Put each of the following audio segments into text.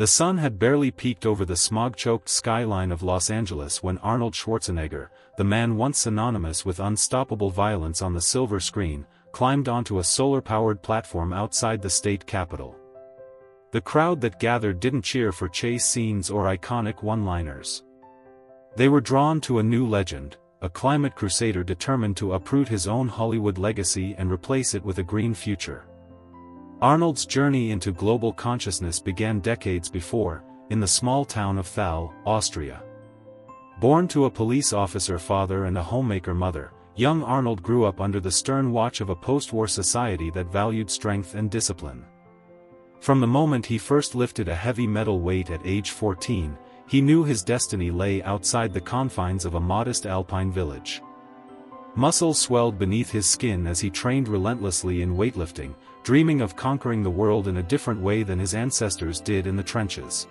The sun had barely peeked over the smog-choked skyline of Los Angeles when Arnold Schwarzenegger, the man once synonymous with unstoppable violence on the silver screen, climbed onto a solar-powered platform outside the state capitol. The crowd that gathered didn't cheer for chase scenes or iconic one-liners. They were drawn to a new legend, a climate crusader determined to uproot his own Hollywood legacy and replace it with a green future. Arnold's journey into global consciousness began decades before, in the small town of Thal, Austria. Born to a police officer father and a homemaker mother, young Arnold grew up under the stern watch of a post-war society that valued strength and discipline. From the moment he first lifted a heavy metal weight at age 14, he knew his destiny lay outside the confines of a modest alpine village. Muscle swelled beneath his skin as he trained relentlessly in weightlifting, dreaming of conquering the world in a different way than his ancestors did in the trenches.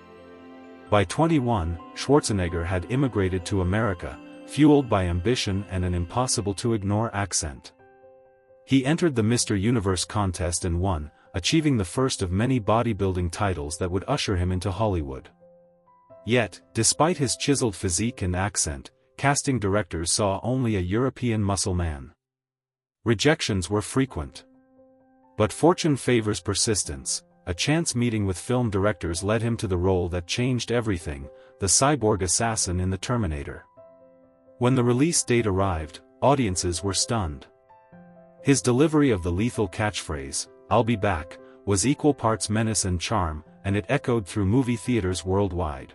By 21, Schwarzenegger had immigrated to America, fueled by ambition and an impossible-to-ignore accent. He entered the Mr. Universe contest and won, achieving the first of many bodybuilding titles that would usher him into Hollywood. Yet, despite his chiseled physique and accent, casting directors saw only a European muscle man. Rejections were frequent. But fortune favors persistence. A chance meeting with film directors led him to the role that changed everything, the cyborg assassin in The Terminator. When the release date arrived, audiences were stunned. His delivery of the lethal catchphrase, "I'll be back," was equal parts menace and charm, and it echoed through movie theaters worldwide.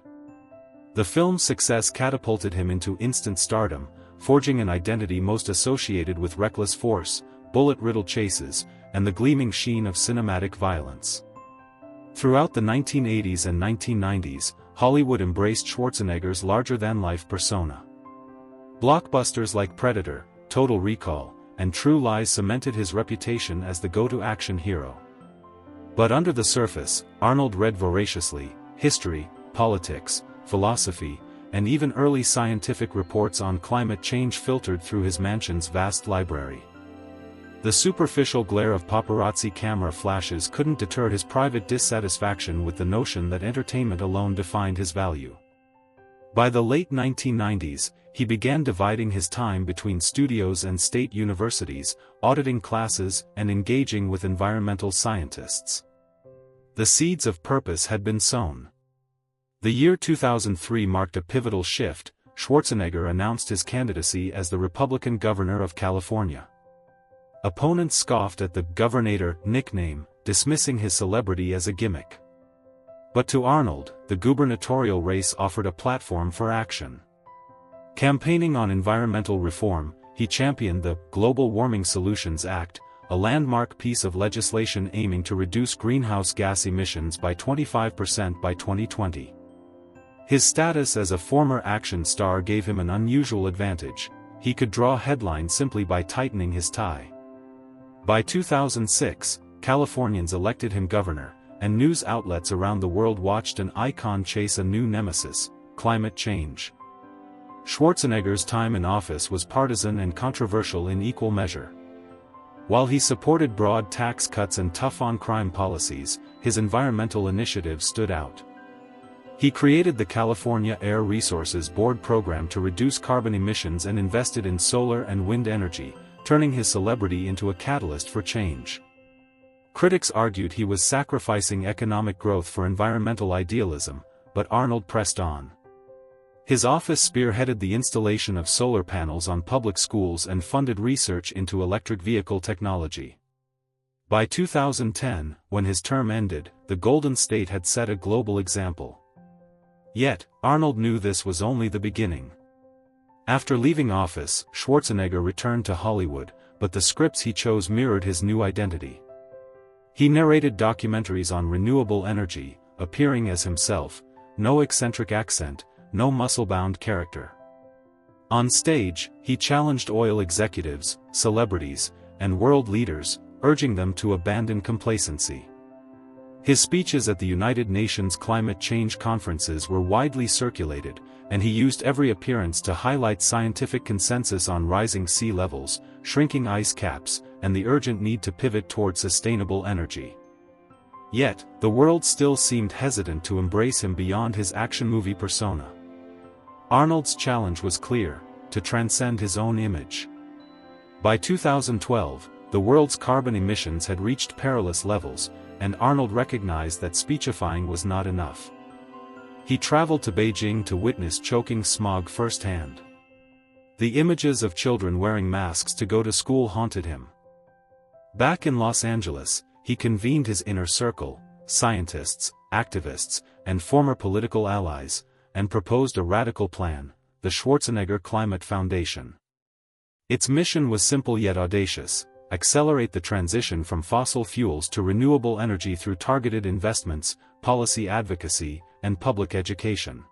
The film's success catapulted him into instant stardom, forging an identity most associated with reckless force, bullet-riddled chases, and the gleaming sheen of cinematic violence. Throughout the 1980s and 1990s, Hollywood embraced Schwarzenegger's larger-than-life persona. Blockbusters like Predator, Total Recall, and True Lies cemented his reputation as the go-to action hero. But under the surface, Arnold read voraciously, history, politics, philosophy, and even early scientific reports on climate change filtered through his mansion's vast library. The superficial glare of paparazzi camera flashes couldn't deter his private dissatisfaction with the notion that entertainment alone defined his value. By the late 1990s, he began dividing his time between studios and state universities, auditing classes and engaging with environmental scientists. The seeds of purpose had been sown. The year 2003 marked a pivotal shift. Schwarzenegger announced his candidacy as the Republican governor of California. Opponents scoffed at the "Governator" nickname, dismissing his celebrity as a gimmick. But to Arnold, the gubernatorial race offered a platform for action. Campaigning on environmental reform, he championed the Global Warming Solutions Act, a landmark piece of legislation aiming to reduce greenhouse gas emissions by 25% by 2020. His status as a former action star gave him an unusual advantage. He could draw headlines simply by tightening his tie. By 2006, Californians elected him governor, and news outlets around the world watched an icon chase a new nemesis, climate change. Schwarzenegger's time in office was partisan and controversial in equal measure. While he supported broad tax cuts and tough-on-crime policies, his environmental initiatives stood out. He created the California Air Resources Board program to reduce carbon emissions and invested in solar and wind energy, turning his celebrity into a catalyst for change. Critics argued he was sacrificing economic growth for environmental idealism, but Arnold pressed on. His office spearheaded the installation of solar panels on public schools and funded research into electric vehicle technology. By 2010, when his term ended, the Golden State had set a global example. Yet, Arnold knew this was only the beginning. After leaving office, Schwarzenegger returned to Hollywood, but the scripts he chose mirrored his new identity. He narrated documentaries on renewable energy, appearing as himself, no eccentric accent, no muscle-bound character. On stage, he challenged oil executives, celebrities, and world leaders, urging them to abandon complacency. His speeches at the United Nations climate change conferences were widely circulated, and he used every appearance to highlight scientific consensus on rising sea levels, shrinking ice caps, and the urgent need to pivot toward sustainable energy. Yet, the world still seemed hesitant to embrace him beyond his action movie persona. Arnold's challenge was clear: to transcend his own image. By 2012, the world's carbon emissions had reached perilous levels, and Arnold recognized that speechifying was not enough. He traveled to Beijing to witness choking smog firsthand. The images of children wearing masks to go to school haunted him. Back in Los Angeles, he convened his inner circle, scientists, activists, and former political allies, and proposed a radical plan: the Schwarzenegger Climate Foundation. Its mission was simple yet audacious: accelerate the transition from fossil fuels to renewable energy through targeted investments, policy advocacy, and public education.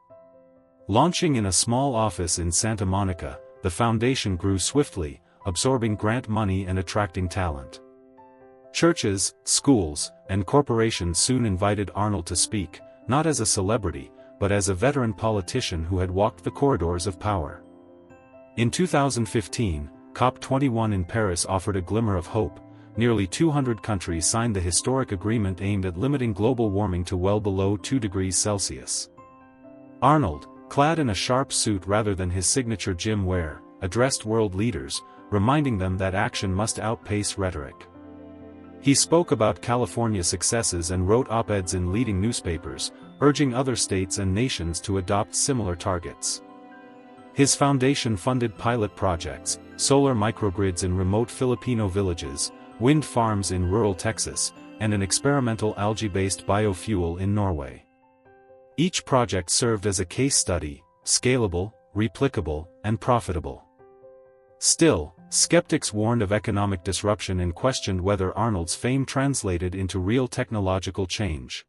Launching in a small office in Santa Monica, the foundation grew swiftly, absorbing grant money and attracting talent. Churches, schools, and corporations soon invited Arnold to speak, not as a celebrity, but as a veteran politician who had walked the corridors of power. In 2015, COP21 in Paris offered a glimmer of hope. Nearly 200 countries signed the historic agreement aimed at limiting global warming to well below 2 degrees Celsius. Arnold, clad in a sharp suit rather than his signature gym wear, addressed world leaders, reminding them that action must outpace rhetoric. He spoke about California's successes and wrote op-eds in leading newspapers, urging other states and nations to adopt similar targets. His foundation funded pilot projects: solar microgrids in remote Filipino villages, wind farms in rural Texas, and an experimental algae-based biofuel in Norway. Each project served as a case study: scalable, replicable, and profitable. Still, skeptics warned of economic disruption and questioned whether Arnold's fame translated into real technological change.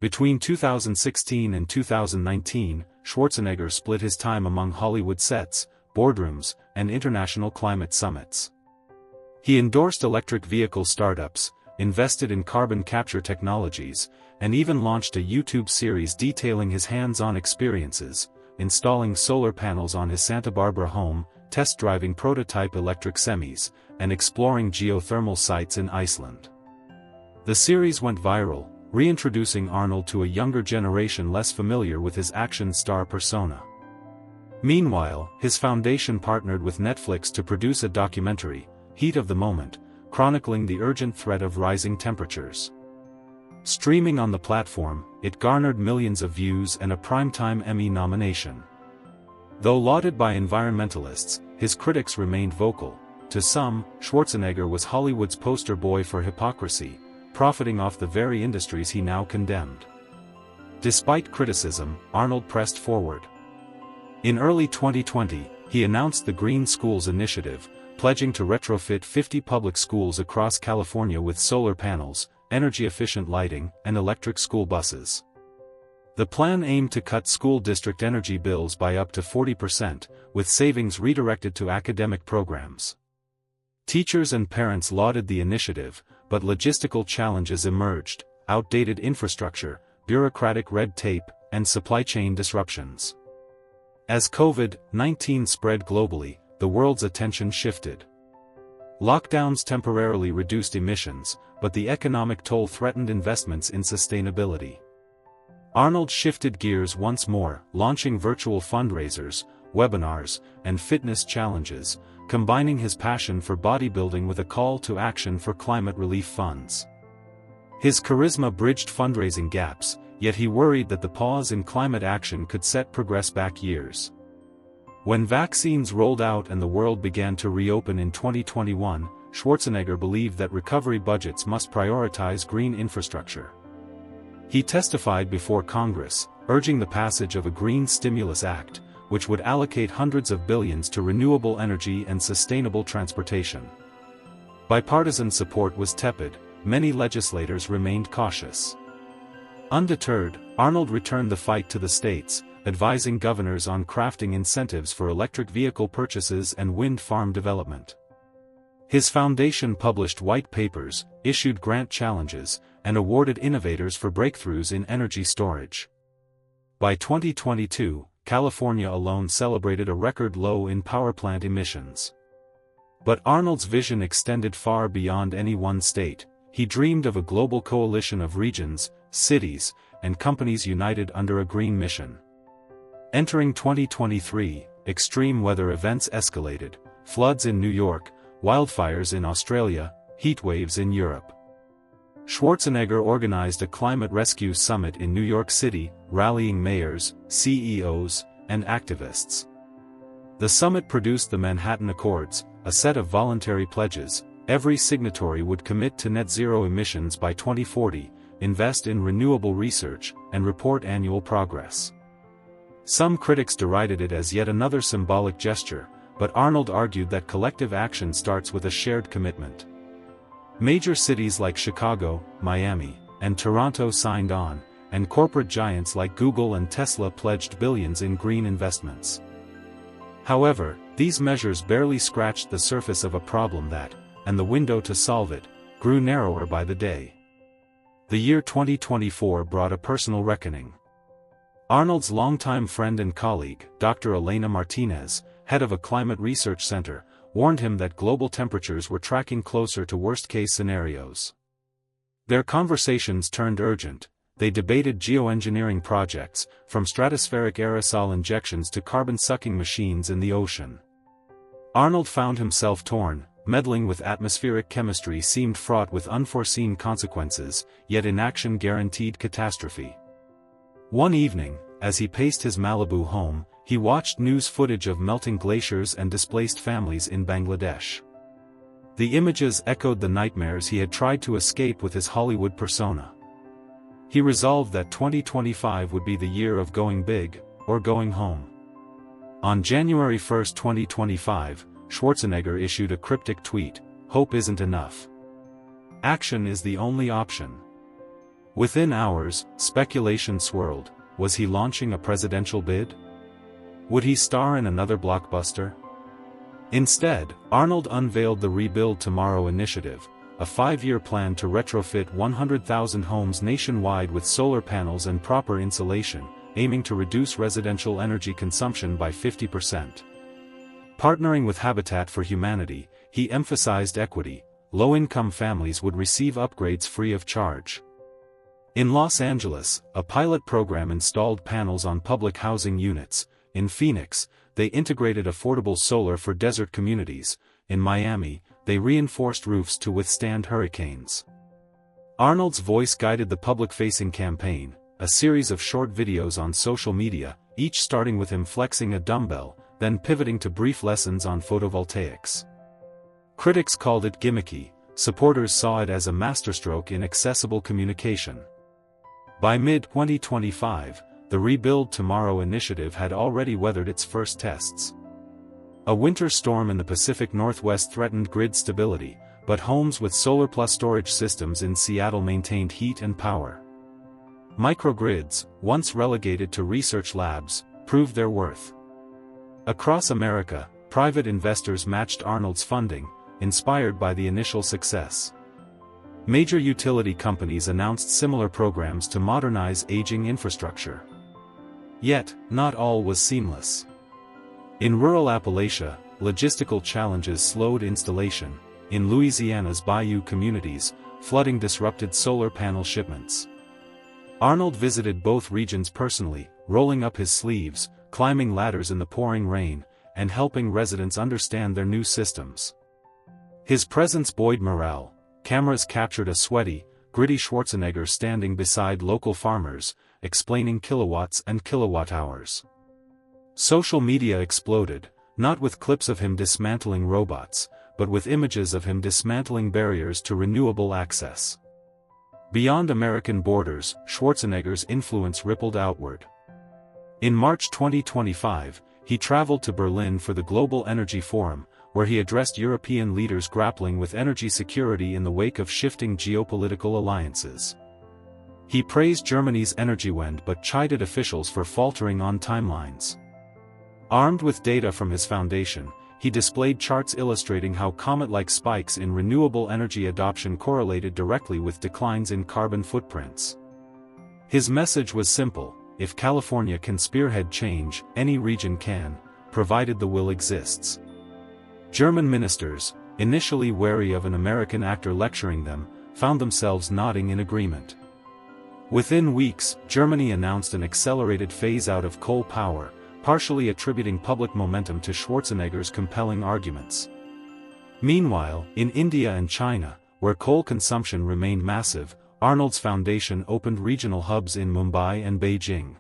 Between 2016 and 2019, Schwarzenegger split his time among Hollywood sets, boardrooms, and international climate summits. He endorsed electric vehicle startups, invested in carbon capture technologies, and even launched a YouTube series detailing his hands-on experiences, installing solar panels on his Santa Barbara home, test driving prototype electric semis, and exploring geothermal sites in Iceland. The series went viral, reintroducing Arnold to a younger generation less familiar with his action star persona. Meanwhile, his foundation partnered with Netflix to produce a documentary, Heat of the Moment, chronicling the urgent threat of rising temperatures. Streaming on the platform, it garnered millions of views and a Primetime Emmy nomination. Though lauded by environmentalists, his critics remained vocal. To some, Schwarzenegger was Hollywood's poster boy for hypocrisy, profiting off the very industries he now condemned. Despite criticism, Arnold pressed forward. In early 2020, he announced the Green Schools Initiative, pledging to retrofit 50 public schools across California with solar panels, energy-efficient lighting, and electric school buses. The plan aimed to cut school district energy bills by up to 40%, with savings redirected to academic programs. Teachers and parents lauded the initiative, but logistical challenges emerged: outdated infrastructure, bureaucratic red tape, and supply chain disruptions. As COVID-19 spread globally, the world's attention shifted. Lockdowns temporarily reduced emissions, but the economic toll threatened investments in sustainability. Arnold shifted gears once more, launching virtual fundraisers, webinars, and fitness challenges, combining his passion for bodybuilding with a call to action for climate relief funds. His charisma bridged fundraising gaps, yet he worried that the pause in climate action could set progress back years. When vaccines rolled out and the world began to reopen in 2021, Schwarzenegger believed that recovery budgets must prioritize green infrastructure. He testified before Congress, urging the passage of a Green Stimulus Act, which would allocate hundreds of billions to renewable energy and sustainable transportation. Bipartisan support was tepid, many legislators remained cautious. Undeterred, Arnold returned the fight to the states, advising governors on crafting incentives for electric vehicle purchases and wind farm development. His foundation published white papers, issued grant challenges, and awarded innovators for breakthroughs in energy storage. By 2022, California alone celebrated a record low in power plant emissions. But Arnold's vision extended far beyond any one state. he dreamed of a global coalition of regions, cities, and companies united under a green mission. Entering 2023, extreme weather events escalated: floods in New York, wildfires in Australia, heatwaves in Europe. Schwarzenegger organized a climate rescue summit in New York City, rallying mayors, CEOs, and activists. The summit produced the Manhattan Accords, a set of voluntary pledges. Every signatory would commit to net zero emissions by 2040, invest in renewable research, and report annual progress. Some critics derided it as yet another symbolic gesture, but Arnold argued that collective action starts with a shared commitment. Major cities like Chicago, Miami, and Toronto signed on, and corporate giants like Google and Tesla pledged billions in green investments. However, these measures barely scratched the surface of a problem that, and the window to solve it, grew narrower by the day. The year 2024 brought a personal reckoning. Arnold's longtime friend and colleague, Dr. Elena Martinez, head of a climate research center, warned him that global temperatures were tracking closer to worst-case scenarios. Their conversations turned urgent. They debated geoengineering projects, from stratospheric aerosol injections to carbon-sucking machines in the ocean. Arnold found himself torn. Meddling with atmospheric chemistry seemed fraught with unforeseen consequences, yet inaction guaranteed catastrophe. One evening, as he paced his Malibu home, he watched news footage of melting glaciers and displaced families in Bangladesh. The images echoed the nightmares he had tried to escape with his Hollywood persona. He resolved that 2025 would be the year of going big, or going home. On January 1, 2025, Schwarzenegger issued a cryptic tweet: "Hope isn't enough. Action is the only option." Within hours, speculation swirled. Was he launching a presidential bid? Would he star in another blockbuster? Instead, Arnold unveiled the Rebuild Tomorrow initiative, a 5-year plan to retrofit 100,000 homes nationwide with solar panels and proper insulation, aiming to reduce residential energy consumption by 50%. Partnering with Habitat for Humanity, he emphasized equity. Low-income families would receive upgrades free of charge. In Los Angeles, a pilot program installed panels on public housing units. In Phoenix, they integrated affordable solar for desert communities. In Miami, they reinforced roofs to withstand hurricanes. Arnold's voice guided the public-facing campaign, a series of short videos on social media, each starting with him flexing a dumbbell, then pivoting to brief lessons on photovoltaics. Critics called it gimmicky, supporters saw it as a masterstroke in accessible communication. By mid-2025, the Rebuild Tomorrow initiative had already weathered its first tests. A winter storm in the Pacific Northwest threatened grid stability, but homes with solar-plus storage systems in Seattle maintained heat and power. Microgrids, once relegated to research labs, proved their worth. Across America, private investors matched Arnold's funding, inspired by the initial success. Major utility companies announced similar programs to modernize aging infrastructure. Yet, not all was seamless. In rural Appalachia, logistical challenges slowed installation. In Louisiana's bayou communities, flooding disrupted solar panel shipments. Arnold visited both regions personally, rolling up his sleeves, climbing ladders in the pouring rain, and helping residents understand their new systems. His presence buoyed morale. Cameras captured a sweaty, gritty Schwarzenegger standing beside local farmers, explaining kilowatts and kilowatt-hours. Social media exploded, not with clips of him dismantling robots, but with images of him dismantling barriers to renewable access. Beyond American borders, Schwarzenegger's influence rippled outward. In March 2025, he traveled to Berlin for the Global Energy Forum, where he addressed European leaders grappling with energy security in the wake of shifting geopolitical alliances. He praised Germany's Energiewende but chided officials for faltering on timelines. Armed with data from his foundation, he displayed charts illustrating how comet-like spikes in renewable energy adoption correlated directly with declines in carbon footprints. His message was simple: if California can spearhead change, any region can, provided the will exists. German ministers, initially wary of an American actor lecturing them, found themselves nodding in agreement. Within weeks, Germany announced an accelerated phase-out of coal power, partially attributing public momentum to Schwarzenegger's compelling arguments. Meanwhile, in India and China, where coal consumption remained massive, Arnold's foundation opened regional hubs in Mumbai and Beijing.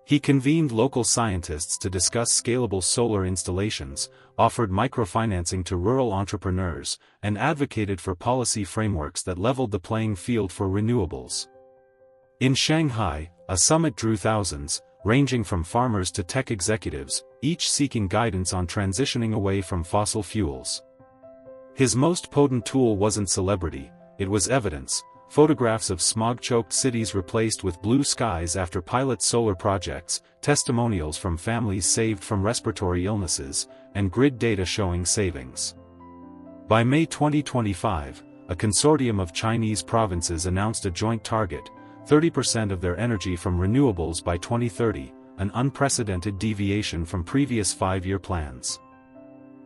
He convened local scientists to discuss scalable solar installations, offered microfinancing to rural entrepreneurs, and advocated for policy frameworks that leveled the playing field for renewables. In Shanghai, a summit drew thousands, ranging from farmers to tech executives, each seeking guidance on transitioning away from fossil fuels. His most potent tool wasn't celebrity, it was evidence. Photographs of smog-choked cities replaced with blue skies after pilot solar projects, testimonials from families saved from respiratory illnesses, and grid data showing savings. By May 2025, a consortium of Chinese provinces announced a joint target, 30% of their energy from renewables by 2030, an unprecedented deviation from previous 5-year plans.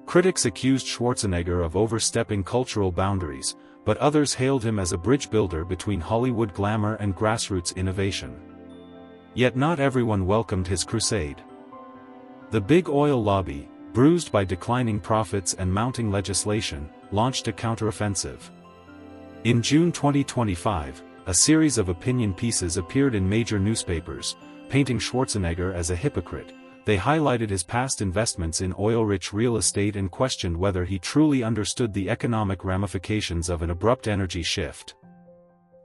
Critics accused Schwarzenegger of overstepping cultural boundaries, but others hailed him as a bridge builder between Hollywood glamour and grassroots innovation. Yet not everyone welcomed his crusade. The big oil lobby, bruised by declining profits and mounting legislation, launched a counteroffensive. In June 2025, a series of opinion pieces appeared in major newspapers, painting Schwarzenegger as a hypocrite. They highlighted his past investments in oil-rich real estate and questioned whether he truly understood the economic ramifications of an abrupt energy shift.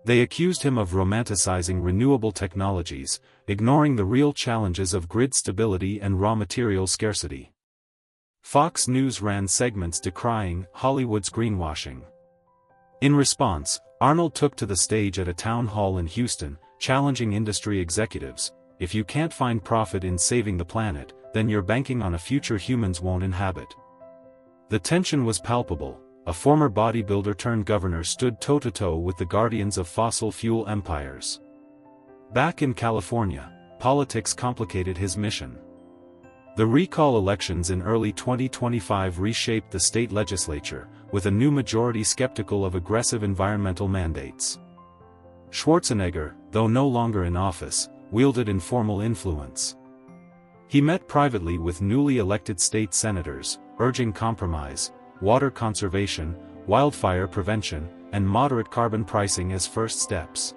They accused him of romanticizing renewable technologies, ignoring the real challenges of grid stability and raw material scarcity. Fox News ran segments decrying Hollywood's greenwashing. In response, Arnold took to the stage at a town hall in Houston, challenging industry executives. If you can't find profit in saving the planet, then you're banking on a future humans won't inhabit. The tension was palpable. A former bodybuilder turned governor stood toe-to-toe with the guardians of fossil fuel empires. Back in California, politics complicated his mission. The recall elections in early 2025 reshaped the state legislature, with a new majority skeptical of aggressive environmental mandates. Schwarzenegger, though no longer in office, wielded informal influence. He met privately with newly elected state senators, urging compromise, water conservation, wildfire prevention, and moderate carbon pricing as first steps.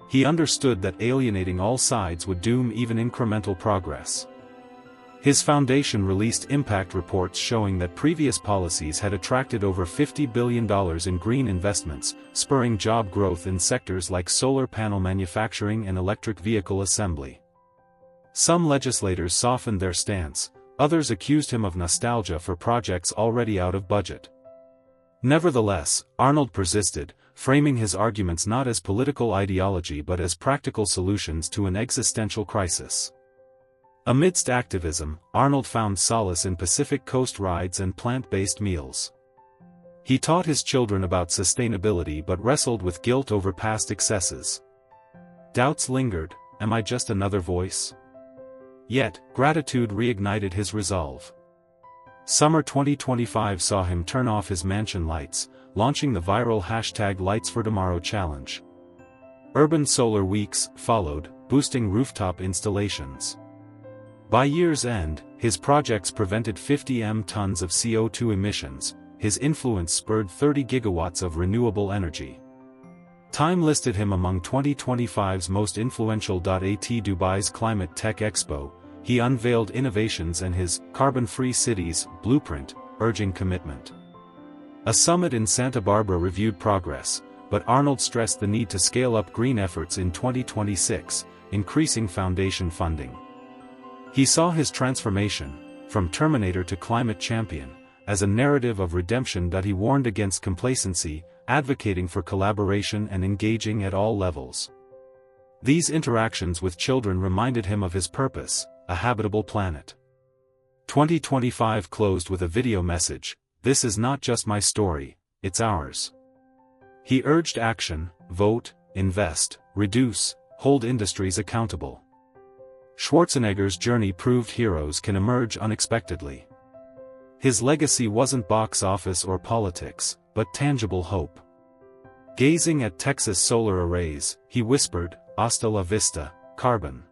He understood that alienating all sides would doom even incremental progress. His foundation released impact reports showing that previous policies had attracted over $50 billion in green investments, spurring job growth in sectors like solar panel manufacturing and electric vehicle assembly. Some legislators softened their stance, others accused him of nostalgia for projects already out of budget. Nevertheless, Arnold persisted, framing his arguments not as political ideology but as practical solutions to an existential crisis. Amidst activism, Arnold found solace in Pacific Coast rides and plant-based meals. He taught his children about sustainability but wrestled with guilt over past excesses. Doubts lingered, am I just another voice? Yet, gratitude reignited his resolve. Summer 2025 saw him turn off his mansion lights, launching the viral #LightsForTomorrow challenge. Urban solar weeks followed, boosting rooftop installations. By year's end, his projects prevented 50 tons of CO2 emissions. His influence spurred 30 gigawatts of renewable energy. Time listed him among 2025's most influential. At Dubai's Climate Tech Expo, he unveiled innovations and his carbon-free cities blueprint, urging commitment. A summit in Santa Barbara reviewed progress, but Arnold stressed the need to scale up green efforts in 2026, increasing foundation funding. He saw his transformation, from Terminator to climate champion, as a narrative of redemption. He warned against complacency, advocating for collaboration and engaging at all levels. These interactions with children reminded him of his purpose, a habitable planet. 2025 closed with a video message, "This is not just my story, it's ours." He urged action, vote, invest, reduce, hold industries accountable. Schwarzenegger's journey proved heroes can emerge unexpectedly. His legacy wasn't box office or politics, but tangible hope. Gazing at Texas solar arrays, he whispered, "Hasta la vista, carbon."